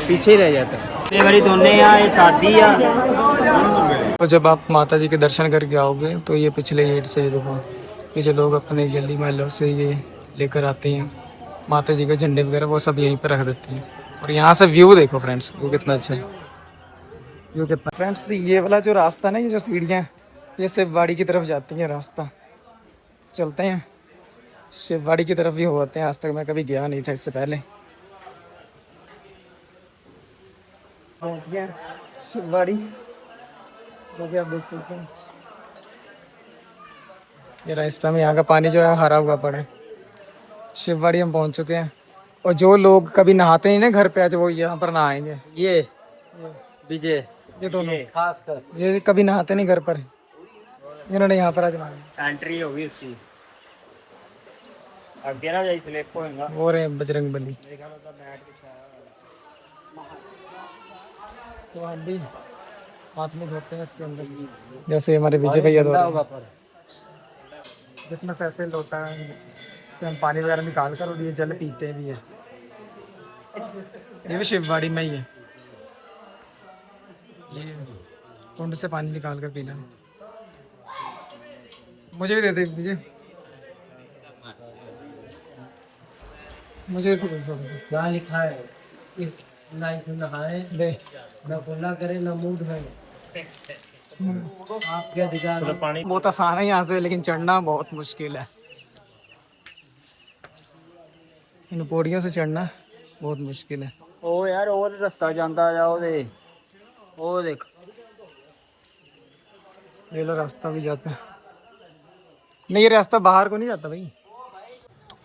पीछे ही रह जाता है बड़ी दोनों यहाँ ये शादी है। तो जब आप माता जी के दर्शन करके आओगे तो ये पिछले गेट से देखो, ये जो लोग अपने गली महलों से ये लेकर आते हैं माता जी के झंडे वगैरह, वो सब यहीं पर रख देते हैं। और यहाँ से व्यू देखो फ्रेंड्स, व्यू कितना अच्छा है, व्यू कितना। फ्रेंड्स ये वाला जो रास्ता ना, ये जो सीढ़ियाँ ये शिववाड़ी की तरफ जाती हैं रास्ता, चलते हैं शिववाड़ी की तरफ भी होते हैं। आज तक मैं कभी गया नहीं था इससे पहले। पहुँच गया शिववाड़ी, जो कि आप देख सकते हैं ये रास्ता में यहाँ का पानी जो है हरा हुआ पड़ा है। शिववाड़ी हम पहुँच चुके हैं। और जो लोग कभी नहाते नहीं ना घर पे, आज वो यहाँ पर नहाएंगे। ये विजय, ये दोनों खास कर ये कभी नहाते नहीं घर पर, इन्होंने यहाँ पर आज नहाया। एंट्री होगी उसकी आगे ना जाए स्लिप होएगा। वो रहे बजरंग बली। तो हम भी हाथ में धोते हैं इसके अंदर, जैसे हमारे विजय भैया धो, जिसमें से ऐसे लोटा है से हम पानी वगैरह निकाल कर और ये जल पीते भी है। ये भी शिववाड़ी में ही है, ये कुंड से पानी निकाल कर पीना। मुझे भी दे दे विजय, मुझे भी क्या लिखा है इस ना इसमें नहाए दे। ना बोला करे ना मूड है। आप क्या दिखा पानी बहुत आसान है यहाँ से, लेकिन चढ़ना बहुत मुश्किल है। इन पौड़ियों से चढ़ना बहुत मुश्किल है। ओ यार वो रास्ता जाता जाओ दे ओ देख ये लो रास्ता भी जाता है। नहीं ये रास्ता बाहर को नहीं जाता भाई,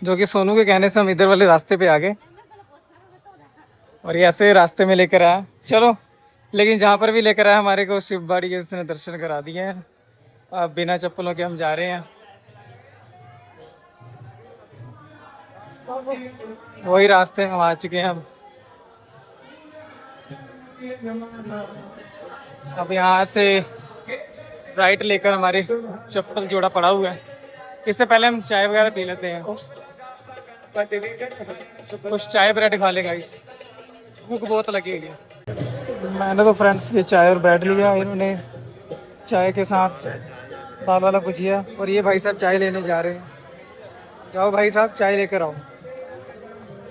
जो कि सोनू के कहने से हम इधर वाले रास्ते पे आ गए और ये ऐसे रास्ते में लेकर आया। चलो, लेकिन जहाँ पर भी लेकर आया हमारे को शिववाड़ी के इसने दर्शन करा दिए हैं। अब बिना चप्पलों के हम जा रहे हैं, वही रास्ते हम आ चुके हैं। अब यहाँ से राइट लेकर हमारे चप्पल जोड़ा पड़ा हुआ है। इससे पहले हम चाय वगैरह पी लेते हैं, कुछ चाय ब्रेड खा लेगा, इस भूख बहुत लगी है। मैंने तो फ्रेंड्स ये चाय और ब्रेड लिया, इन्होंने चाय के साथ दाल वाला भुजिया, और ये भाई साहब चाय लेने जा रहे हैं। जाओ भाई साहब चाय लेकर आओ,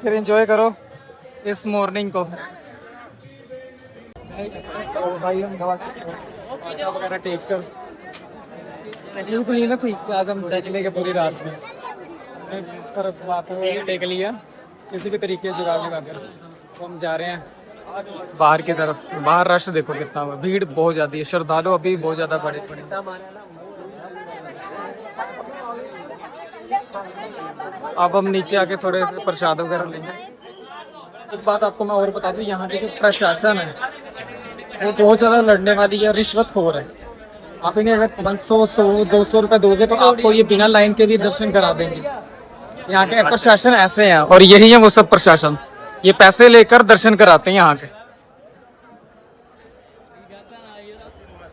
फिर एंजॉय करो इस मॉर्निंग को। तो भाई हम वगैरह टेक कर ना थी, आज हम टेकने के पूरी रात में पर बात टेक लिया किसी भी तरीके से जुगाड़ लगा कर। तो हम जा रहे हैं बाहर की तरफ। बाहर रश देखो कितना हुआ, भीड़ बहुत ज़्यादा है, श्रद्धालु अभी बहुत ज़्यादा बड़े पड़े। अब हम नीचे आके थोड़े से प्रसाद वगैरह लेंगे। एक बात आपको मैं और बता दूं, यहाँ की जो प्रशासन है वो बहुत ज़्यादा लड़ने वाली है, रिश्वतखोर है। आप इन्हें अगर 500-200 रुपये दोगे तो आपको ये बिना लाइन के भी दर्शन करा देंगे। यहाँ के प्रशासन ऐसे हैं, और यही है वो सब प्रशासन, ये पैसे लेकर दर्शन कराते हैं यहाँ के।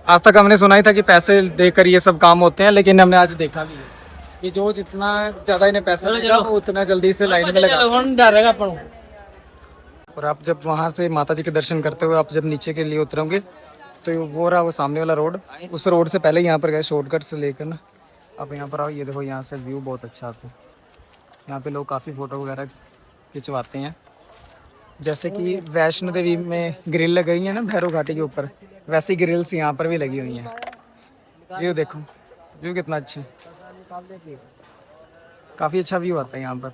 आज तक हमने सुना ही था कि पैसे देकर ये सब काम होते हैं, लेकिन हमने आज देखा भी है कि जो जितना ज़्यादा इन्हें पैसा मिलेगा वो उतना जल्दी से लाइन में लगा। और आप जब वहाँ से माता जी के दर्शन करते हुए आप जब नीचे के लिए उतरोगे तो वो रहा वो सामने वाला रोड, उस रोड से पहले यहाँ पर गए शॉर्टकट से लेकर ना। अब यहाँ पर आओ, ये देखो यहाँ से व्यू बहुत अच्छा आता है। यहाँ पे लोग काफ़ी फ़ोटो वगैरह खिंचवाते हैं। जैसे कि वैष्णो देवी में ग्रिल लगाई है ना भैरव घाटी के ऊपर, वैसी ग्रिल्स यहाँ पर भी लगी हुई हैं। व्यू देखो, व्यू कितना अच्छा है, काफ़ी अच्छा व्यू आता है यहाँ पर।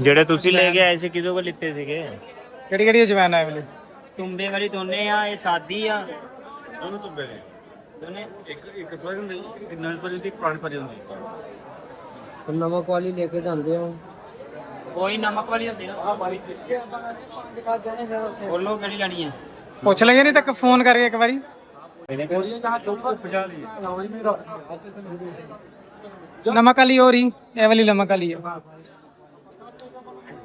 ਜਿਹੜੇ ਤੁਸੀਂ ਲੈ ਕੇ ਆਏ ਸੀ ਕਿਦੋਂ ਕੋ ਲਿੱਤੇ ਸੀਗੇ ਕਿਹੜੀ ਕਿਹੜੀ ਜਵੈਨ ਹੈ ਵਾਲੀ? ਤੁੰਬੇ ਵਾਲੀ ਦੋਨੇ ਆ ਇਹ ਸਾਦੀ ਆ ਦੋਨੋਂ ਤੁੰਬੇ ਨੇ ਦੋਨੇ ਇੱਕ ਫਰਕ ਹੁੰਦੀ ਨਵੀਂ ਪਰੀ ਦੀ ਪੁਰਾਣੀ ਪਰੀ ਹੁੰਦੀ तुम नमक वाली लेके जाते हो कोई नमक वाली होती है बोलो केड़ी लेनी है ਪੁੱਛ ਲਈਏ ਨਹੀਂ ਤਾਂ ਫੋਨ ਕਰਕੇ ਇੱਕ ਵਾਰੀ। नमक वाली हो रही, ये वाली नमक वाली है,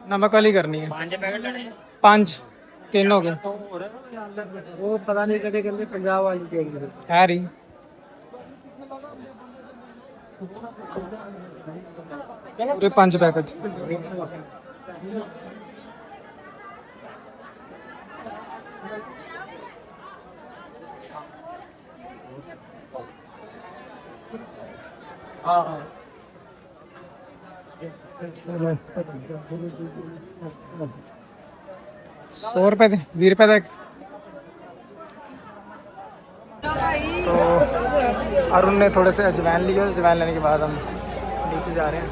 नमक वाली करनी है। 5 पैकेट लेने 5 3 हो गए। वो पता नहीं कटे कहते पंजाब वाली चाहिए है रही। पूरे 5 पैकेट। हाँ 100 रुपए दे, 20 रुपए दे। तो अरुण ने थोड़े से अजवाइन लिया, अजवाइन लेने के बाद हम नीचे जा रहे हैं।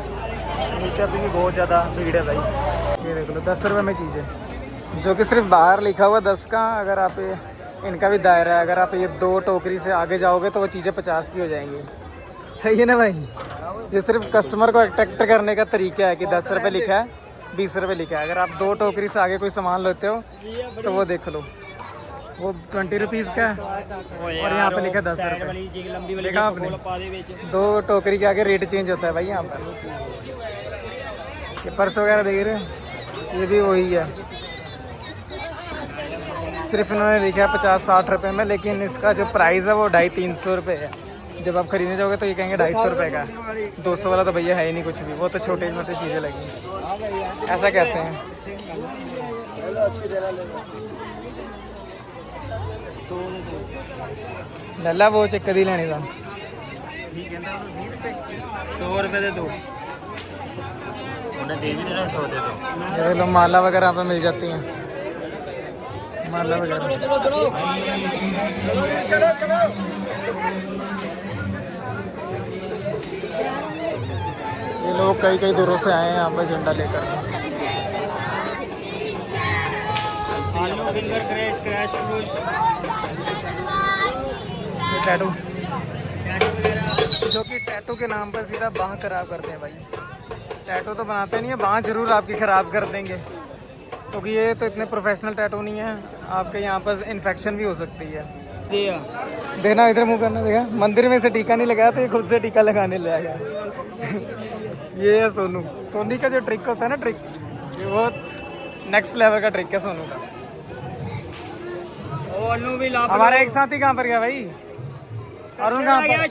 नीचे अभी भी बहुत ज़्यादा भीड़ है भाई। ये देख लो 10 रुपये में चीज़ है, जो कि सिर्फ बाहर लिखा हुआ 10 का। अगर आप इनका भी दायरा है, अगर आप ये 2 टोकरी से आगे जाओगे तो वो चीज़ें 50 की हो जाएंगी। सही है ना भाई? ये सिर्फ कस्टमर को अट्रैक्ट करने का तरीका है कि 10 रुपये लिखा है, 20 रुपये लिखा है। अगर आप 2 टोकरी से आगे कोई सामान लेते हो तो वो देख लो, वो 20 रुपीज़ का है और यहाँ पे लिखा है 10 रुपये। देखा आपने? 2 टोकरी के आगे रेट चेंज होता है भाई यहाँ पर। ये पर्स वगैरह देख रहे हैं, ये भी वही है, सिर्फ इन्होंने लिखा है 50-60 रुपये में, लेकिन इसका जो प्राइस है वो 250-300 रुपये है। जब आप खरीदने जाओगे तो ये कहेंगे 250 रुपये का। 200 वाला तो भैया है ही नहीं कुछ भी, वो तो छोटे मोटे चीज़ें लगी, ऐसा कहते हैं। लल्ला वो चेक कदी लेनी था 100 रुपये दे दो, उन्हें दे भी देना 100 दे दो। ये लो माला वगैरह पे मिल जाती हैं, माला वगैरह। ये लोग कई कई दूरों से आए हैं यहाँ पर झंडा लेकर। ये टैटू, जो कि टैटू के नाम पर सीधा बाँह खराब करते हैं भाई। टैटू तो बनाते नहीं है, बाँह जरूर आपकी ख़राब कर देंगे, क्योंकि ये तो इतने प्रोफेशनल टैटू नहीं है। आपके यहाँ पर इन्फेक्शन भी हो सकती है। देना इधर मुँह करना, देखा मंदिर में से टीका नहीं लगाया तो ये खुद से टीका लगाने लगा। ये है सोनू, सोनी का जो ट्रिक होता है ना, ट्रिक ये बहुत नेक्स्ट लेवल का ट्रिक है सोनू का। हमारा एक साथी कहाँ पर गया भाई? अरुण कहाँ पर?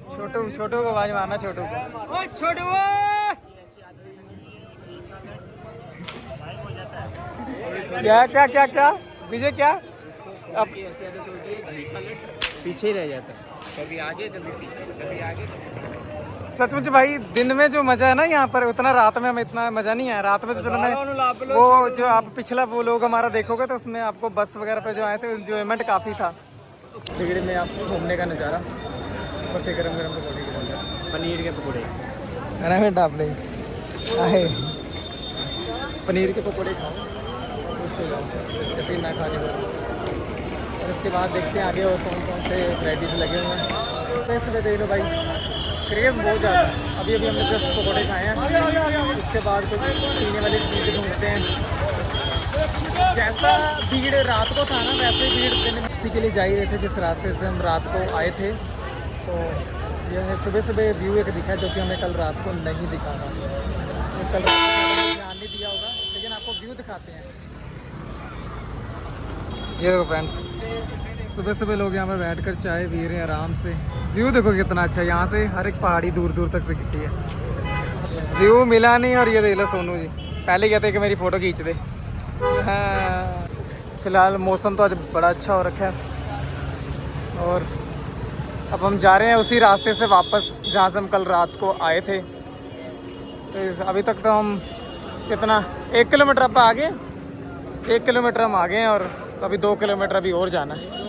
छोटू, छोटू को आवाज मारना, छोटू को। छोटू क्या क्या क्या क्या विजय, क्या अब पीछे ही रह जाता है, कभी आगे कभी पीछे, कभी आगे। सचमुच भाई दिन में जो मजा है ना यहाँ पर, उतना रात में हमें इतना मजा नहीं है। रात में तो चलो मैं वो जो आप पिछला वो लोग हमारा देखोगे तो उसमें आपको बस वगैरह पे जो आए थे इंजॉयमेंट काफ़ी था। डिगड़ी में आपको घूमने का नज़ारा, ऊपर से गरम गरम पकौड़े, पनीर के पकौड़े, अरे मैं डाप ले आए पनीर के पकौड़े खाओ, खुश हो जाओ जैसे ना खाने पर। और उसके बाद देखते हैं आगे और कौन कौन से वैराइटीज़ लगे हुए हैं। तो देख लो भाई, क्रेज़ बहुत ज़्यादा है। अभी अभी हमने जस्ट पकौड़े खाए हैं, उसके बाद कुछ पीने वाली चीज़ें ढूंढते हैं। जैसा भीड़ रात को था ना, वैसे भीड़ दिन में इसी के लिए जा ही रहे थे जिस रास्ते से हम रात को आए थे। तो ये सुबह सुबह व्यू एक दिखा जो कि हमें कल रात को नहीं दिखा था। तो कल रात को ध्यान नहीं दिया होगा, लेकिन आपको व्यू दिखाते हैं। ये देखो फ्रेंड्स, सुबह सुबह लोग यहाँ पर बैठकर चाय पी रहे हैं आराम से। व्यू देखो कितना अच्छा है, यहाँ से हर एक पहाड़ी दूर दूर तक से दिखती है। व्यू मिला नहीं, और ये देख लो सोनू जी पहले कहते कि मेरी फ़ोटो खींच दे। हाँ, फिलहाल मौसम तो आज बड़ा अच्छा हो रखा है, और अब हम जा रहे हैं उसी रास्ते से वापस जहाँ से हम कल रात को आए थे। तो अभी तक तो हम कितना 1 किलोमीटर अब आगे, 1 किलोमीटर हम आगे हैं, और अभी 2 किलोमीटर अभी और जाना है।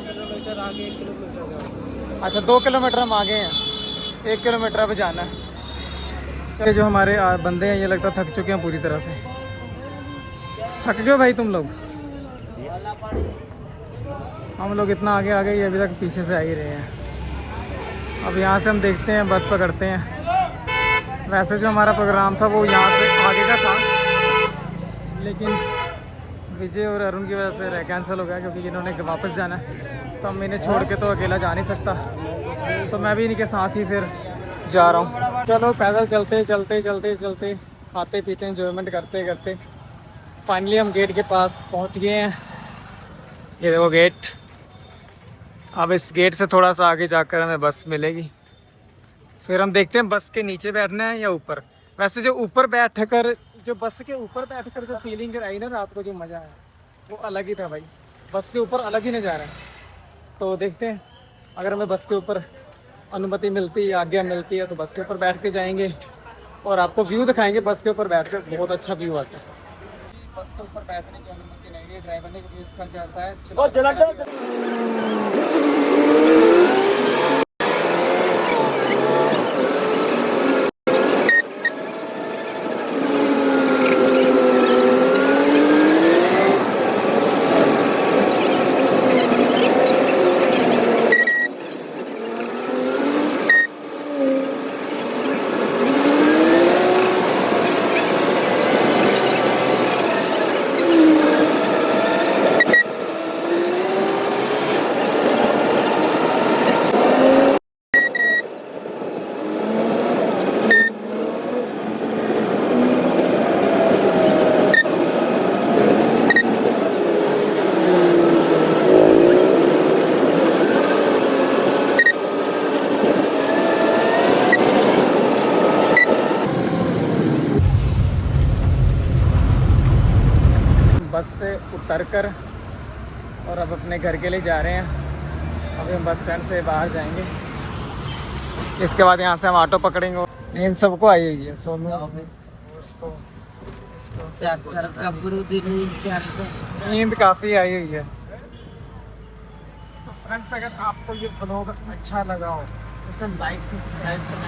अच्छा 2 किलोमीटर हम आगे हैं, 1 किलोमीटर अब जाना है। चलिए, जो हमारे बंदे हैं ये लगता थक चुके हैं पूरी तरह से। थक गए भाई तुम लोग? हम लोग इतना आगे आ गए, ये अभी तक पीछे से आ ही रहे हैं। अब यहाँ से हम देखते हैं, बस पकड़ते हैं। वैसे जो हमारा प्रोग्राम था वो यहाँ से आगे का था, लेकिन विजय और अरुण की वजह से कैंसिल हो गया, क्योंकि इन्होंने वापस जाना है। तो हम इन्हें छोड़ के तो अकेला जा नहीं सकता, तो मैं भी इनके साथ ही फिर जा रहा हूँ। चलो पैदल चलते चलते चलते चलते, खाते पीते एंजॉयमेंट करते करते फाइनली हम गेट के पास पहुँच गए हैं। ये देखो गेट। अब इस गेट से थोड़ा सा आगे जाकर हमें बस मिलेगी। फिर हम देखते हैं बस के नीचे बैठना है या ऊपर। वैसे जो ऊपर बैठकर, जो बस के ऊपर बैठकर जो फीलिंग आई ना रात को, जो मज़ा है वो अलग ही था भाई। बस के ऊपर अलग ही नज़ारा है। तो देखते हैं अगर हमें बस के ऊपर अनुमति मिलती है, आज्ञा मिलती है, तो बस के ऊपर बैठ के जाएंगे और आपको व्यू दिखाएंगे। बस के ऊपर बैठ कर बहुत अच्छा व्यू आता है। बस के ऊपर बैठने की अनुमति नहीं है, ड्राइवर ने यूज़ कर जाता है। बस से उतरकर और अब अपने घर के लिए जा रहे हैं। अभी हम बस स्टैंड से बाहर जाएंगे, इसके बाद यहाँ से हम ऑटो पकड़ेंगे। इन सबको आई हुई है, सोनू इसको नींद काफ़ी आई हुई है। तो फ्रेंड्स, अगर आपको ये ब्लॉग अच्छा लगा हो तो इसे लाइक सब्सक्राइब करना।